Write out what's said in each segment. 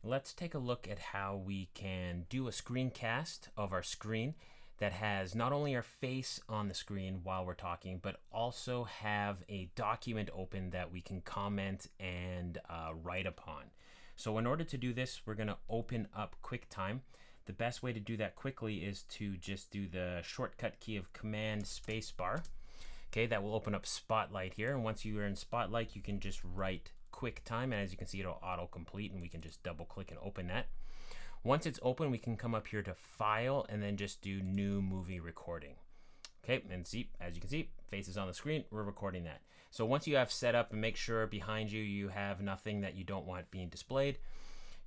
let's take a look at how we can do a screencast of our screen that has not only our face on the screen while we're talking, but also have a document open that we can comment and write upon. So in order to do this, we're going to open up QuickTime. The best way to do that quickly is to just do the shortcut key of Command Spacebar. Okay, that will open up Spotlight here. And once you are in Spotlight, you can just write QuickTime, and as you can see, it'll auto-complete, and we can just double-click and open that. Once it's open, we can come up here to File and then just do New Movie Recording. Okay, and see, as you can see, face is on the screen, we're recording that. So once you have set up and make sure behind you you have nothing that you don't want being displayed,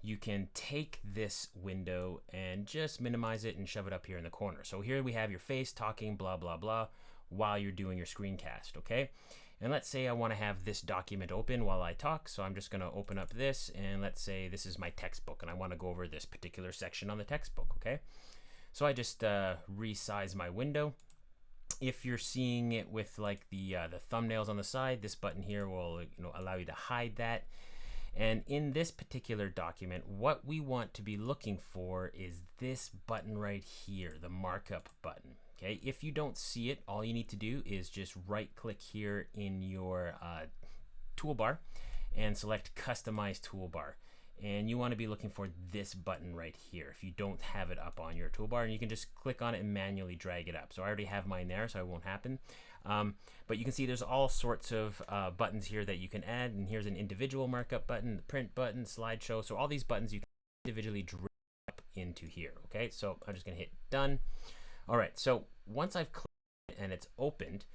you can take this window and just minimize it and shove it up here in the corner. So here we have your face talking blah blah blah while you're doing your screencast, okay? And let's say I want to have this document open while I talk, so I'm just going to open up this, and let's say this is my textbook and I want to go over this particular section on the textbook, okay? So I just resize my window. If you're seeing it with like the thumbnails on the side, this button here will allow you to hide that. And in this particular document, what we want to be looking for is this button right here, the markup button. Okay, if you don't see it, all you need to do is just right click here in your toolbar and select Customize Toolbar. And you want to be looking for this button right here if you don't have it up on your toolbar, and you can just click on it and manually drag it up. So I already have mine there, so it won't happen. But you can see there's all sorts of buttons here that you can add, and here's an individual markup button, the print button, slideshow. So all these buttons you can individually drag up into here. Okay, so I'm just going to hit done. All right, so once I've clicked and it's opened,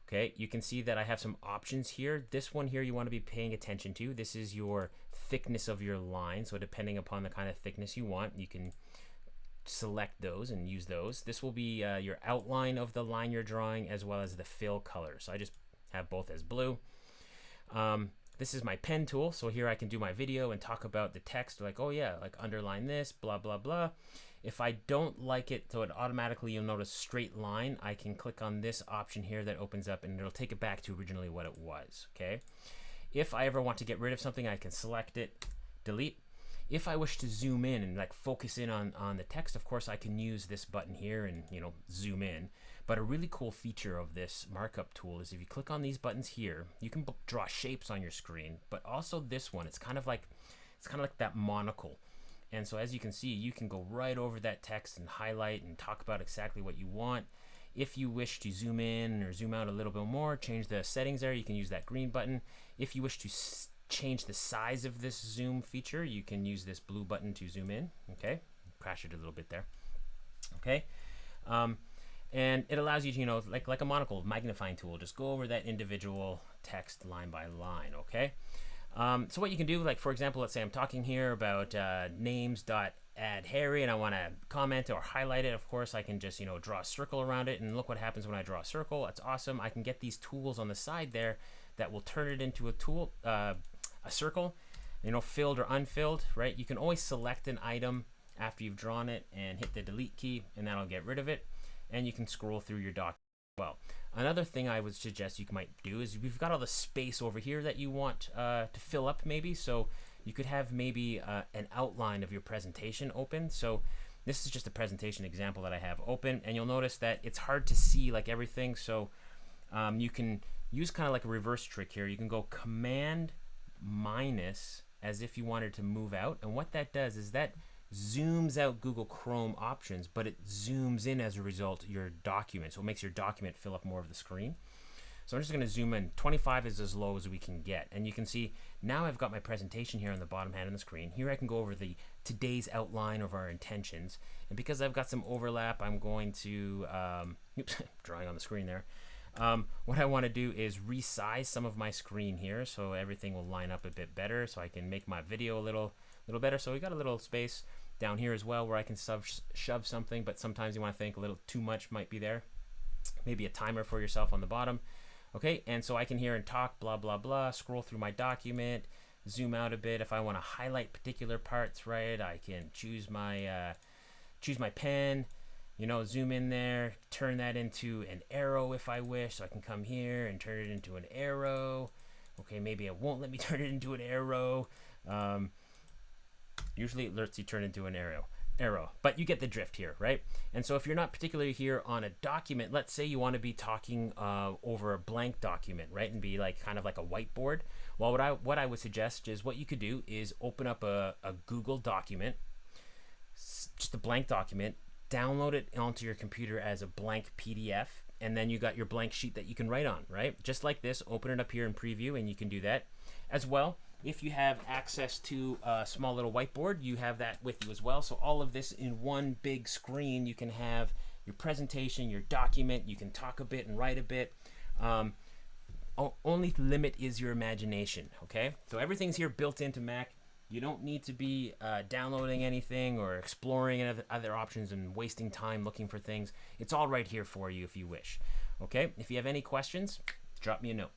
okay, you can see that I have some options here. This one here you want to be paying attention to. This is your thickness of your line. So depending upon the kind of thickness you want, you can select those and use those. This will be your outline of the line you're drawing, as well as the fill color. So I just have both as blue. This is my pen tool. So here I can do my video and talk about the text, like, oh yeah, like underline this, blah, blah, blah. If I don't like it, so it automatically, you'll notice straight line, I can click on this option here that opens up and it'll take it back to originally what it was, okay? If I ever want to get rid of something, I can select it, delete. If I wish to zoom in and like focus in on the text, of course I can use this button here and zoom in. But a really cool feature of this markup tool is if you click on these buttons here, you can draw shapes on your screen, but also this one, it's kind of like that monocle. And so as you can see, you can go right over that text and highlight and talk about exactly what you want. If you wish to zoom in or zoom out a little bit more, change the settings there, you can use that green button. If you wish to change the size of this zoom feature, you can use this blue button to zoom in. Okay, crash it a little bit there. Okay, and it allows you to, like a monocle magnifying tool, just go over that individual text line by line. Okay. So what you can do, like for example, let's say I'm talking here about names.addHarry and I want to comment or highlight it. Of course, I can just draw a circle around it, and look what happens when I draw a circle. It's awesome. I can get these tools on the side there that will turn it into a circle, filled or unfilled, right? You can always select an item after you've drawn it and hit the delete key, and that'll get rid of it. And you can scroll through your document. Well, another thing I would suggest you might do is we've got all the space over here that you want to fill up maybe. So you could have maybe an outline of your presentation open. So this is just a presentation example that I have open, and you'll notice that it's hard to see like everything. So you can use kind of like a reverse trick here. You can go Command minus as if you wanted to move out. And what that does is that zooms out Google Chrome options, but it zooms in as a result your document. So it makes your document fill up more of the screen. So I'm just going to zoom in. 25 is as low as we can get. And you can see now I've got my presentation here on the bottom hand of the screen. Here I can go over the today's outline of our intentions. And because I've got some overlap, I'm going to, oops, drawing on the screen there. What I want to do is resize some of my screen here so everything will line up a bit better, so I can make my video a little better. So we got a little space down here as well where I can shove something, but sometimes you want to think a little too much might be there. Maybe a timer for yourself on the bottom. Okay, and so I can hear and talk blah blah blah, scroll through my document, zoom out a bit. If I want to highlight particular parts, right, I can choose my pen, zoom in there, turn that into an arrow if I wish. So I can come here and turn it into an arrow. Okay, maybe it won't let me turn it into an arrow. Usually it lets you turn into an arrow, but you get the drift here, right? And so if you're not particularly here on a document, let's say you want to be talking over a blank document, right, and be like kind of like a whiteboard. Well, what I would suggest is what you could do is open up a Google document, just a blank document, download it onto your computer as a blank PDF, and then you got your blank sheet that you can write on, right? Just like this, open it up here in preview, and you can do that as well. If you have access to a small little whiteboard, you have that with you as well. So all of this in one big screen, you can have your presentation, your document, you can talk a bit and write a bit. Only limit is your imagination, okay? So everything's here built into Mac. You don't need to be downloading anything or exploring other options and wasting time looking for things. It's all right here for you if you wish, okay? If you have any questions, drop me a note.